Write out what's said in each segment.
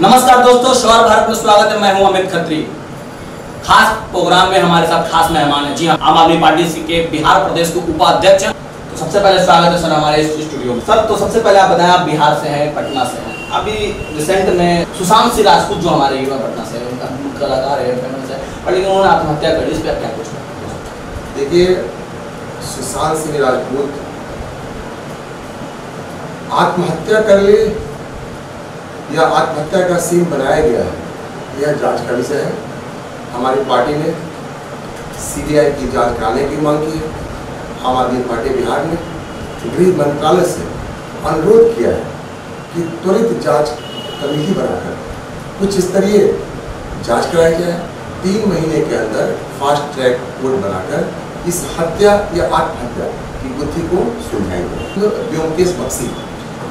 नमस्कार दोस्तों, स्वर भारत में स्वागत है। मैं हूं अमित खत्री। खास प्रोग्राम में हमारे साथ खास मेहमान है। जी हाँ, आम आदमी पार्टी के बिहार प्रदेश के उपाध्यक्ष हैं। तो सबसे पहले स्वागत है सर हमारे इस स्टूडियो में। सर, तो सबसे पहले आप बताएं, आप बिहार से हैं, पटना से हैं। अभी रिसेंट में सुशांत सिंह राजपूत जो हमारे युवा पटना से उनका कलाकार है, फेमस है, पर लेकिन उन्होंने आत्महत्या कर ली। इस पर क्या कुछ? देखिए, सुशांत सिंह राजपूत आत्महत्या कर ले या आत्महत्या का सीन बनाया गया है, यह जांच का विषय है। हमारी पार्टी ने सीबीआई की जांच कराने की मांग की है। आम आदमी पार्टी बिहार ने गृह मंत्रालय से अनुरोध किया है कि त्वरित जांच कमेटी बनाकर उच्च स्तरीय जांच कराई जाए। 3 महीने के अंदर फास्ट ट्रैक कोर्ट बनाकर इस हत्या या आत्महत्या की गुत्थी को सुलझाएंगे। व्योमकेश बख्शी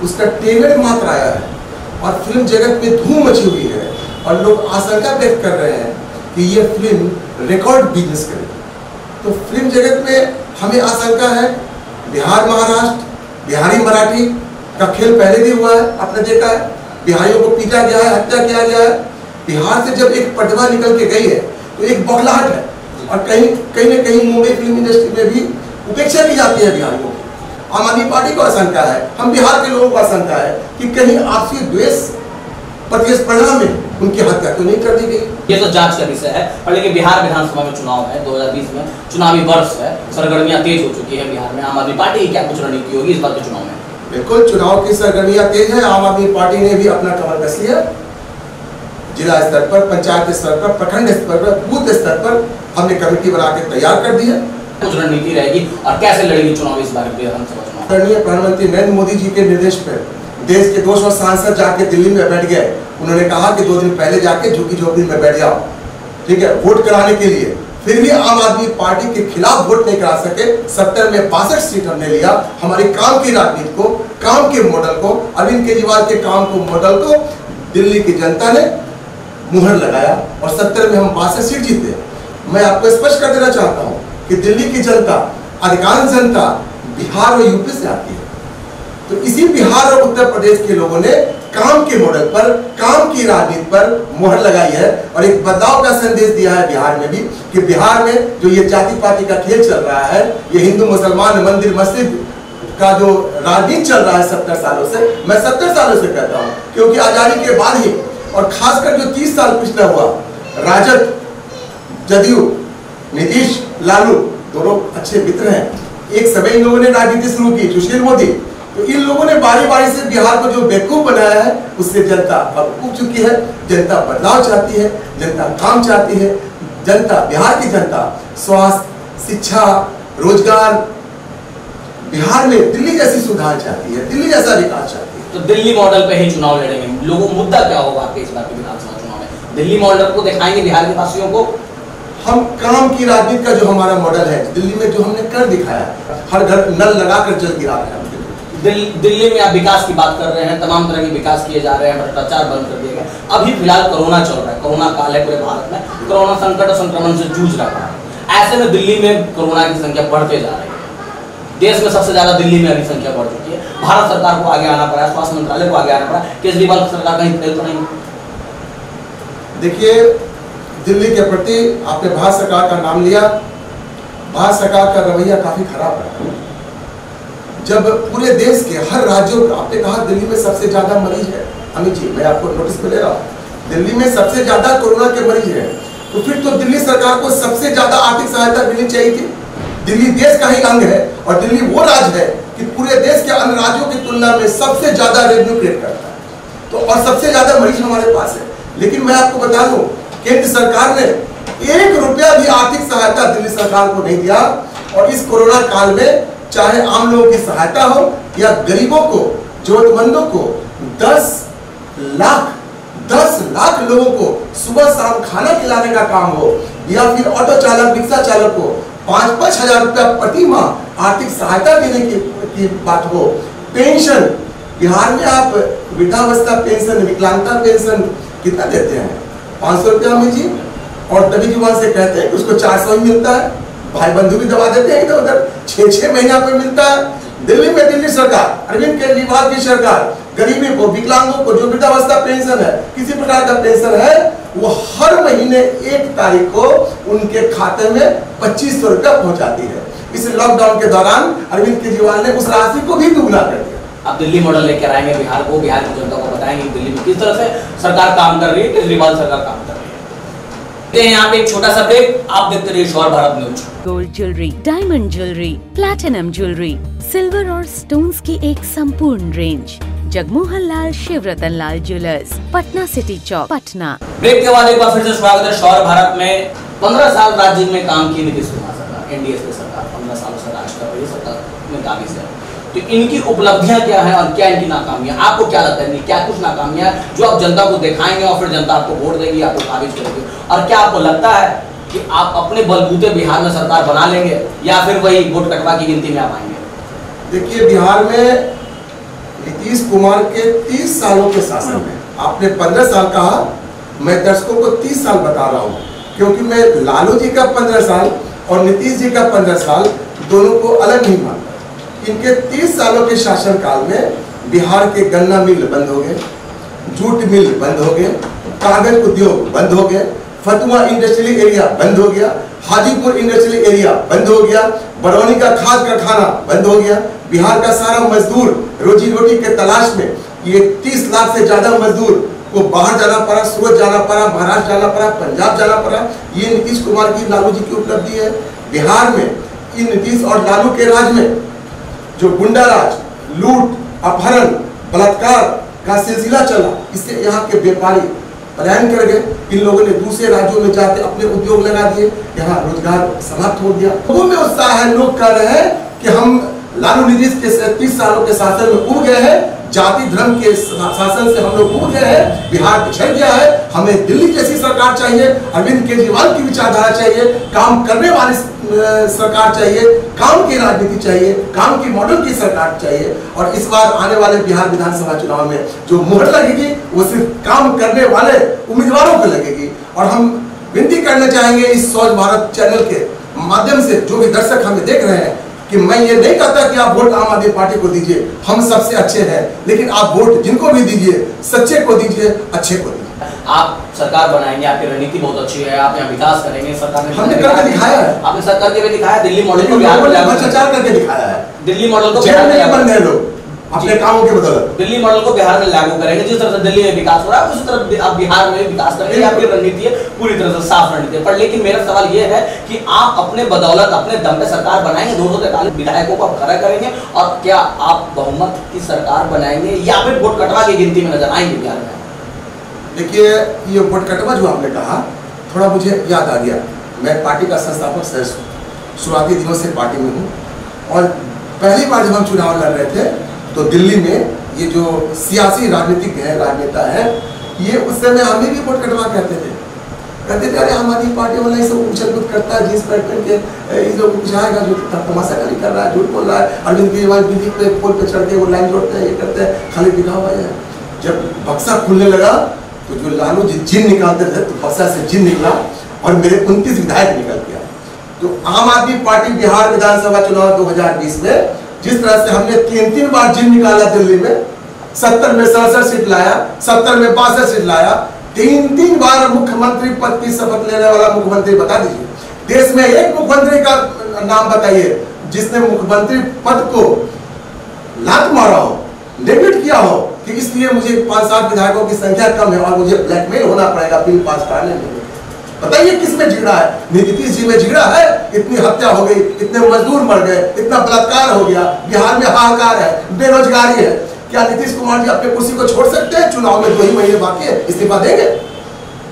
उसका ट्रेलर मात्र आया है और फिल्म जगत में धूम मची हुई है और लोग आशंका व्यक्त कर रहे हैं कि ये फिल्म रिकॉर्ड बिजनेस करेगी। तो फिल्म जगत में हमें आशंका है, बिहार महाराष्ट्र, बिहारी मराठी का खेल पहले भी हुआ है, आपने देखा है, बिहारियों को पीटा गया है, हत्या किया गया है। बिहार से जब एक प्रतिभा निकल के गई है तो एक बौखलाहट है और कहीं न कहीं मुंबई फिल्म इंडस्ट्री में भी उपेक्षा की जाती है बिहारियों की। आम आदमी पार्टी को आशंका है, हम बिहार के लोगों को आशंका है कि कहीं आपसी द्वेष प्रतिस्पर्धा में उनकी हत्या तो नहीं कर दी गई। ये तो जांच का विषय है, और लेकिन बिहार विधानसभा में चुनाव है, 2020 में चुनावी वर्ष है, सरगर्मियां तेज हो चुकी है बिहार में। आम आदमी पार्टी की क्या कुछ रणनीति होगी इस बार के चुनाव में? बिल्कुल, चुनाव की सरगर्मियां तेज है। आम आदमी पार्टी ने भी अपना कमर कस लिया। जिला स्तर पर, पंचायत स्तर पर, प्रखंड स्तर पर, बूथ स्तर पर हमने कमेटी बना के तैयार कर दी है। कुछ रणनीति रहेगी और कैसे लड़ेगी चुनाव इस बार विधानसभा चुनाव? प्रधानमंत्री नरेंद्र मोदी जी के निर्देश पर देश के 200 सांसद जाके दिल्ली में बैठ गए। उन्होंने कहा कि 2 दिन पहले जाके झुग्गी झोपड़ी में बैठ जाओ, ठीक है, वोट कराने के लिए। फिर भी आम आदमी पार्टी के खिलाफ वोट नहीं करा सके। 70 में 62 सीट हमने लिया। हमारी काम की राजनीति को, काम के मॉडल को, अरविंद केजरीवाल के काम को, मॉडल को दिल्ली की जनता ने मुहर लगाया और 70 में हम 62 सीट जीते। मैं आपको स्पष्ट कर देना चाहता हूँ कि दिल्ली की जनता, अधिकांश जनता बिहार और यूपी से आती है। तो इसी बिहार और उत्तर प्रदेश के लोगों ने काम के मॉडल पर, काम की राजनीति पर मुहर लगाई है और एक बदलाव का संदेश दिया है बिहार में भी कि बिहार में जो ये जाति पाति का खेल चल रहा है, ये हिंदू मुसलमान मंदिर मस्जिद का जो राजनीति चल रहा है 70 सालों से, मैं 70 सालों से कहता हूँ, क्योंकि आजादी के बाद ही और खासकर जो 30 साल पिछला हुआ, राजद, जदयू, नीतीश, लालू दोनों अच्छे मित्र हैं। एक समय इन लोगों ने राजनीति शुरू की, सुशील मोदी। तो इन लोगों ने बारी बारी से बिहार को जो बेवकूफ बनाया है, उससे जनता अब उब चुकी है। जनता बदलाव चाहती है, जनता काम चाहती है। जनता, बिहार की जनता स्वास्थ्य, शिक्षा, रोजगार, बिहार में दिल्ली जैसी सुधार चाहती है, दिल्ली जैसा विकास चाहती है। तो दिल्ली मॉडल पे ही चुनाव लड़ेंगे लोगों। मुद्दा क्या होगा आपके इस बार के विधानसभा चुनाव में? दिल्ली मॉडल को दिखाएंगे बिहार के वासियों को? हम काम की राजनीति का जो हमारा मॉडल है, दिल्ली में जो हमने कर दिखाया, हर घर नल लगाकर जल गिरा रहे हैं। दिल्ली में आप विकास की बात कर रहे हैं, तमाम तरह के विकास किए जा रहे हैं, भ्रष्टाचार बंद कर दिए गए। अभी फिलहाल कोरोना चल रहा है, कोरोना काल है पूरे भारत में, कोरोना संकट और संक्रमण से जूझ रहा है। ऐसे में दिल्ली में कोरोना की संख्या बढ़ते जा रही है। देश में सबसे ज्यादा दिल्ली में अभी संख्या बढ़ चुकी है। भारत सरकार को आगे आना पड़ा, स्वास्थ्य मंत्रालय को आगे आना पड़ा। केजरीवाल सरकार कहीं फेल तो नहीं? देखिए, दिल्ली के प्रति आपने भारत सरकार का नाम लिया। भारत सरकार का रवैया काफी खराब रहा। जब पूरे देश के हर राज्यों का, आपने कहा दिल्ली में सबसे ज्यादा मरीज है, अमित जी मैं आपको नोटिस पे ले रहा हूँ, दिल्ली में सबसे ज्यादा कोरोना के मरीज है। तो फिर तो दिल्ली सरकार को सबसे ज्यादा आर्थिक सहायता मिलनी चाहिए थी। दिल्ली देश का ही अंग है और दिल्ली वो राज्य है कि पूरे देश के अन्य राज्यों की तुलना में सबसे ज्यादा रेवेन्यू क्रिएट करता है, तो और सबसे ज्यादा मरीज हमारे पास है। लेकिन मैं आपको बता दूं, केंद्र सरकार ने 1 रुपया भी आर्थिक सहायता दिल्ली सरकार को नहीं दिया। और इस कोरोना काल में चाहे आम लोगों की सहायता हो या गरीबों को, जरूरतमंदों को 10 लाख लोगों को सुबह शाम खाना खिलाने का काम हो, या फिर ऑटो चालक, रिक्शा चालक को 5-5 हजार रुपया प्रति माह आर्थिक सहायता देने की बात हो। पेंशन, बिहार में आप वृद्धावस्था पेंशन, विकलांगता पेंशन कितना देते हैं? 500 रुपया में जी। और तभी जुबान से कहते हैं कि उसको 400 ही मिलता है। भाई बंधु भी दबा देते हैं इधर उधर, 6-6 महीना पे मिलता है। दिल्ली में दिल्ली सरकार, अरविंद केजरीवाल की सरकार गरीबी को, विकलांगों को जो वृद्धावस्था पेंशन है, किसी प्रकार का पेंशन है, वो हर महीने 1 तारीख को उनके खाते में 2500 रुपया पहुंचाती है। इस लॉकडाउन के दौरान अरविंद केजरीवाल ने उस राशि को भी दुगना कर दिया। अब दिल्ली मॉडल लेकर आएंगे बिहार को, बिहार की जनता को बताएंगे दिल्ली में किस तरह से सरकार काम कर रही है, केजरीवाल सरकार काम कर रही है। यहाँ पे एक छोटा सा ब्रेक, आप देखते रहिए शोर Bharat news. Gold jewellery, diamond jewellery, platinum jewellery, silver और स्टोन्स की एक संपूर्ण रेंज। जगमोहन लाल शिवरतन लाल ज्वेलर्स, पटना सिटी चौक, पटना। ब्रेक के बाद एक बार फिर से स्वागत है शोर भारत में। 15 साल राज्य में काम की नीतीश कुमार सरकार, एनडीए की सरकार 15 सालों से राज कर रही है, सरकार में काबिज है। तो इनकी उपलब्धियां क्या है और क्या इनकी नाकामियां, आपको क्या लगता है क्या कुछ नाकामियां जो आप जनता को दिखाएंगे और फिर जनता आपको वोट देगी, आपको काबिज करेगी? और क्या आपको लगता है कि आप अपने बलबूते बिहार में सरकार बना लेंगे या फिर वही वोट कटवा की गिनती में आप आएंगे? देखिए, बिहार में नीतीश कुमार के 30 सालों के शासन में, आपने 15 साल कहा, मैं दर्शकों को 30 साल बता रहा हूँ, क्योंकि मैं लालू जी का 15 साल और नीतीश जी का 15 साल दोनों को अलग नहीं मानता। इनके 30 सालों के शासनकाल में बिहार के गन्ना मिल बंद हो गए, जूट मिल बंद हो गए, कागज उद्योग बंद हो गए, फतुआ इंडस्ट्रियल एरिया बंद हो गया, हाजीपुर इंडस्ट्रियल एरिया बंद हो गया, बरौनी का खाद कारखाना बंद हो गया। बिहार का सारा मजदूर रोजी रोटी के तलाश में, ये 30 लाख से ज्यादा मजदूर को बाहर जाना पड़ा, सूरत जाना पड़ा, महाराष्ट्र जाना पड़ा, पंजाब जाना पड़ा। ये नीतीश कुमार की, लालू जी की उपलब्धि है। बिहार में इन नीतीश और लालू के राज में जो गुंडा राज, लूट, अपहरण, बलात्कार का सिलसिला चला, इससे यहाँ के व्यापारी पलायन कर गए। इन लोगों ने दूसरे राज्यों में जाके अपने उद्योग लगा दिए, यहाँ रोजगार समाप्त हो गया। लोगों में उत्साह है, लोग कह रहे हैं कि हम लालू नीतीश के 30 सालों के शासन में उब गए हैं, जाति धर्म के शासन से हम लोग उब गए हैं, बिहार पिछड़ गया है, हमें दिल्ली जैसी सरकार चाहिए, अरविंद केजरीवाल की विचारधारा चाहिए, काम करने वाली सरकार चाहिए, काम की राजनीति चाहिए, काम की मॉडल की सरकार चाहिए। और इस बार आने वाले बिहार विधानसभा चुनाव में जो मुहर लगेगी वो सिर्फ काम करने वाले उम्मीदवारों को लगेगी। और हम विनती करना चाहेंगे इस स्वच्छ भारत चैनल के माध्यम से, जो भी दर्शक हमें देख रहे हैं, कि मैं ये नहीं कहता कि आप वोट आम आदमी पार्टी को दीजिए, हम सबसे अच्छे हैं, लेकिन आप वोट जिनको भी दीजिए सच्चे को दीजिए, अच्छे को दीजिए। आप सरकार बनाएंगे, आपकी रणनीति बहुत अच्छी है, आप यहाँ विकास करेंगे, सरकार ने हमने करके दिखाया है, आपने सरकार के भी दिखाया, दिल्ली मॉडल को बिहार में भ्रष्टाचार करके दिखाया है, दिल्ली मॉडल को बिहार में बंद है लोग अपने कामों के बदौलत। दिल्ली मॉडल को बिहार में लागू करेंगे, जिस तरह से दिल्ली में विकास हो रहा है उसी तरह आप बिहार में विकास करेंगे, आपकी रणनीति है पूरी तरह से साफ रणनीति है। पर लेकिन मेरा सवाल ये है कि आप अपने बदौलत, अपने दम पे सरकार बनाएंगे, 243 विधायकों को आप खड़ा करेंगे, और क्या आप बहुमत की सरकार बनाएंगे या फिर वोट कटवा की गिनती में नजर आएंगे बिहार में? देखिए, ये वोट कटवा जो आपने कहा, थोड़ा मुझे याद आ गया। मैं पार्टी का संस्थापक सदस्य हूँ, शुरुआती दिनों से पार्टी में हूँ, और पहली बार जब हम चुनाव लड़ रहे थे तो दिल्ली में ये जो सियासी राजनीतिक है, राजनेता है, ये उस समय हमें भी वोट कटवा कहते थे अरे आम आदमी पार्टी वाला सब उछल कूद करता है, जींस पैंट पहन के इस लोग कुछ आएगा जो तमाशागरी कर रहा है, झूठ बोल रहा है, अरविंद केजरीवाल बिजली पे पोल पे चढ़ के वो लाइन जोड़ते हैं, ये करते हैं, खाली दिखावा है। जब बक्सा खुलने लगा तो जो लालू जी जिन निकालते थे, तो बक्सा से जिन निकला और मेरे 29 विधायक निकल गया। तो आम आदमी पार्टी बिहार विधानसभा चुनाव 2020 में जिस तरह से हमने 3 बार जिन निकाला, दिल्ली में 70 में 67 सीट लाया, 70 में 62 सीट लाया, 3 बार मुख्यमंत्री पद की शपथ लेने वाला मुख्यमंत्री बता दीजिए, देश में एक मुख्यमंत्री का नाम बताइए जिसने मुख्यमंत्री पद को लात मारा हो, नेगलेक्ट किया हो कि इसलिए मुझे 5-7 विधायकों की संख्या कम है और मुझे ब्लैकमेल होना पड़ेगा बिल पास कराने में। बताइए किसमें झगड़ा है? नीतीश जी में झगड़ा है? इतनी हत्या हो गई, इतने मजदूर मर गए, इतना बलात्कार हो गया, बिहार में हाहाकार है, बेरोजगारी है, क्या नीतीश कुमार जी अपने कुर्सी को छोड़ सकते हैं? चुनाव में 2 ही महीने बाकी है, इस्तीफा देंगे?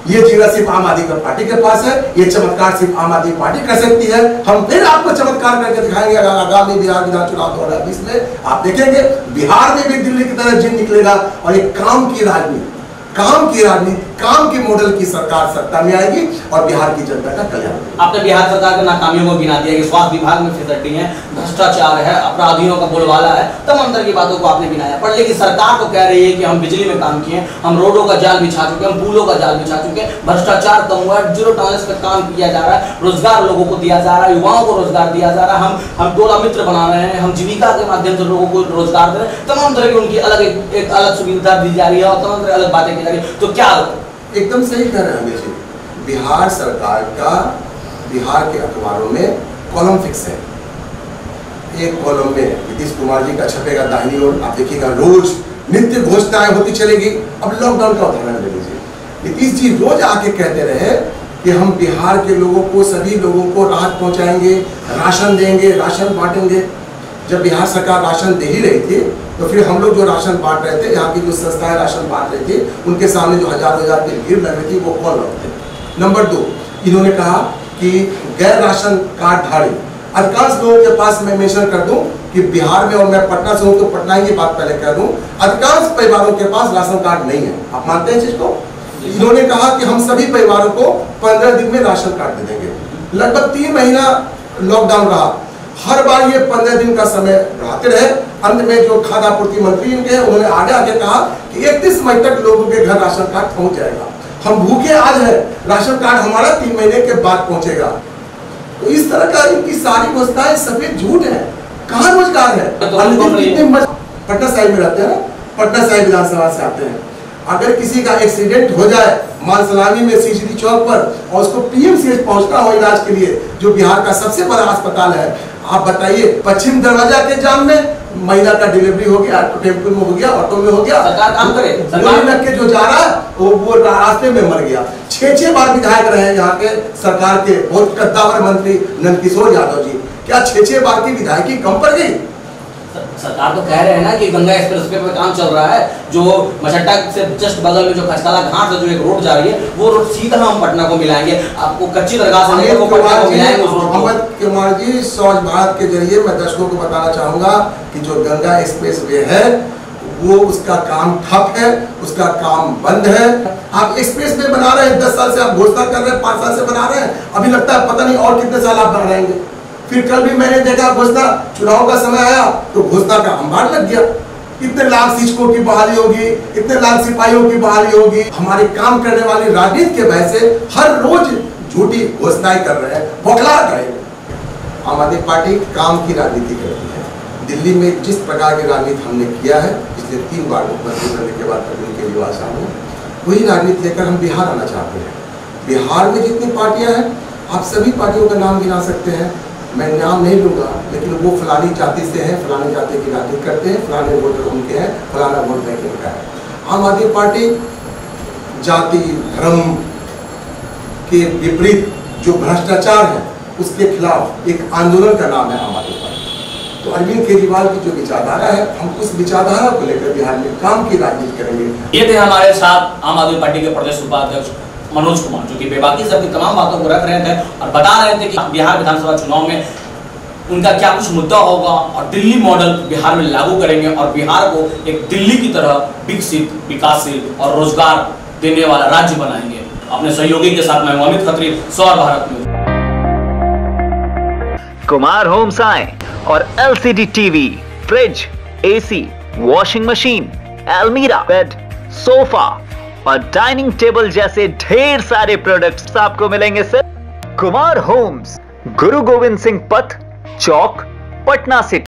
ये झगड़ा सिर्फ आम आदमी पार्टी के पास है, ये चमत्कार सिर्फ आम आदमी पार्टी कर सकती है। हम फिर आपको चमत्कार करके दिखाएंगे आगामी बिहार विधान चुनाव 2020 में। आप देखेंगे बिहार में भी दिल्ली की तरह जिन निकलेगा और एक काम की राजनीति काम की मॉडल की सरकार सत्ता में आएगी और बिहार की जनता का कल्याण होगा। आपने बिहार सरकार की नाकामियों को गिना दिया कि स्वास्थ्य विभाग में फिसड्डी है, भ्रष्टाचार है, अपराधियों का बोलबाला है, तमाम तरह की बातों को आपने गिनाया। पर लेकिन सरकार तो कह रही है कि हम बिजली में काम किए, हम रोडों का जाल बिछा चुके, हम पुलों का जाल बिछा चुके, भ्रष्टाचार कम हुआ है, जीरो टॉलरेंस पे काम किया जा रहा है, रोजगार लोगों को दिया जा रहा है, युवाओं को रोजगार दिया जा रहा है, हम टोला मित्र बना रहे हैं, हम जीविका के माध्यम से लोगों को रोजगार दे रहे हैं, तमाम तरह की उनकी अलग एक अलग सुविधा दी जा रही है और तमाम तरह अलग बातें की जा रही है। तो क्या एकदम सही कह रहे हैं अमित जी, बिहार सरकार का बिहार के अखबारों में कॉलम फिक्स है। एक कॉलम में नीतीश कुमार जी का छपेगा दाहिनी ओर, आप देखिएगा रोज नित्य घोषणाएं होती चलेगी। अब लॉकडाउन का उदाहरण ले लीजिए, नीतीश जी रोज आके कहते रहे कि हम बिहार के लोगों को, सभी लोगों को राहत पहुंचाएंगे, राशन देंगे, राशन बांटेंगे। जब बिहार सरकार राशन दे ही रही थी तो फिर हम लोग जो राशन बांट रहे थे, यहाँ की जो संस्थाएं राशन बांट रही थी, उनके सामने जो हजार की भीड़ लग रही थी वो कौन लोग थे? नंबर 2, इन्होंने कहा कि गैर राशन कार्ड धारी अधिकांश लोगों के पास, मैं मेंशन कर दूं कि बिहार में, और मैं पटना से हूं तो पटना की बात पहले कह दूं, अधिकांश परिवारों के पास राशन कार्ड नहीं है। आप मानते हैं चीज को? इन्होंने कहा कि हम सभी परिवारों को 15 दिन में राशन कार्ड दे देंगे। लगभग 3 महीना लॉकडाउन रहा, हर बार ये 15 दिन का समय बढ़ाते रहे। अंत में जो खाद्य आपूर्ति मंत्री इनके हैं, उन्होंने आगे आके कहा कि 31 मई तक लोगों के घर राशन कार्ड पहुंच जाएगा। हम भूखे आज है, राशन कार्ड हमारा 3 महीने के बाद पहुंचेगा। तो इस तरह का इनकी सारी घोषणाएं सफेद झूठ है। कहाँ रोजगार है? पटना साहिब में रहते हैं, पटना साहिब विधानसभा से आते हैं। अगर किसी का एक्सीडेंट हो जाए मानसलामी में सीसीडी चौक पर और उसको पीएमसीएच पहुंचना हो इलाज के लिए, जो बिहार का सबसे बड़ा अस्पताल है, आप बताइए, पश्चिम दरवाजा के जाम में महिला का डिलीवरी हो गया, टेम्पो में हो गया, ऑटो में हो गया, सरकार काम करे, सरकार लग के जो जा रहा है वो रास्ते में मर गया। 6 बार विधायक रहे यहाँ के सरकार के बहुत कद्दावर मंत्री नंदकिशोर यादव जी, क्या 6 बार की विधायकी कम पड़ गई? सरकार तो कह रहे हैं ना कि गंगा एक्सप्रेसवे पे काम चल रहा है, जो मछट्टा से जस्ट बगल में जो खचकाला घाट से जो एक रोड जा रही है, वो रोड सीधा हम पटना को मिलाएंगे। आपको कच्ची दरगाह से लेकर पटना को मिलाएंगे उस रोड को। अमित कुमार जी, स्वच्छ भारत के जरिए मैं दर्शकों को बताना चाहूंगा कि जो गंगा एक्सप्रेसवे है वो उसका काम ठप है, उसका काम बंद है। आप एक्सप्रेसवे बना रहे हैं, 10 साल से आप घोषणा कर रहे हैं, 5 साल से बना रहे हैं, अभी लगता है पता नहीं और कितने साल आप बना रहेंगे। फिर कल भी मैंने देखा घोषणा, चुनाव का समय आया तो घोषणा का अंबार लग गया, इतने लाख शिक्षकों की बहाली होगी, इतने लाख सिपाहियों की बहाली होगी। हमारे काम करने वाली राजनीति के वजह से हर रोज झूठी घोषणाएं कर रहे हैं, बौखला रहे। आम आदमी पार्टी काम की राजनीति करती है। दिल्ली में जिस प्रकार की राजनीति हमने किया है पिछले 3 बार मुख्यमंत्री बनने के बाद उनके निवास में, वही राजनीति लेकर हम बिहार आना चाहते हैं। बिहार में जितनी पार्टियां हैं, आप सभी पार्टियों का नाम गिना सकते हैं, मैं नाम नहीं लूंगा, लेकिन वो फलानी जाति से हैं, फलानी जाति की राजनीति करते हैं, फलाने वोटर उनके हैं, फलाना वोट बैंक इनका है। आम आदमी पार्टी जाति धर्म के विपरीत जो भ्रष्टाचार है उसके खिलाफ एक आंदोलन का नाम है आम आदमी पार्टी। तो अरविंद केजरीवाल की जो विचारधारा है, हम उस विचारधारा को लेकर बिहार में काम की राजनीति करेंगे। ये थे हमारे साथ आम आदमी पार्टी के प्रदेश उपाध्यक्ष मनोज कुमार, जो कि बेबाकी से अपनी तमाम बातों को रख रहे थे और बता रहे थे कि बिहार विधानसभा चुनाव में उनका क्या कुछ मुद्दा होगा और दिल्ली मॉडल बिहार में लागू करेंगे और बिहार को एक दिल्ली की तरह विकसित, विकासशील और रोजगार देने वाला राज्य बनाएंगे। अपने सहयोगी के साथ मैं अमित खत्री, सौर भारत में। कुमार होम्स आए और LCD TV, fridge, AC, washing machine, अलमीरा, बेड, सोफा और डाइनिंग टेबल जैसे ढेर सारे प्रोडक्ट्स आपको मिलेंगे सिर्फ कुमार होम्स, गुरु गोविंद सिंह पथ, चौक, पटना सिटी।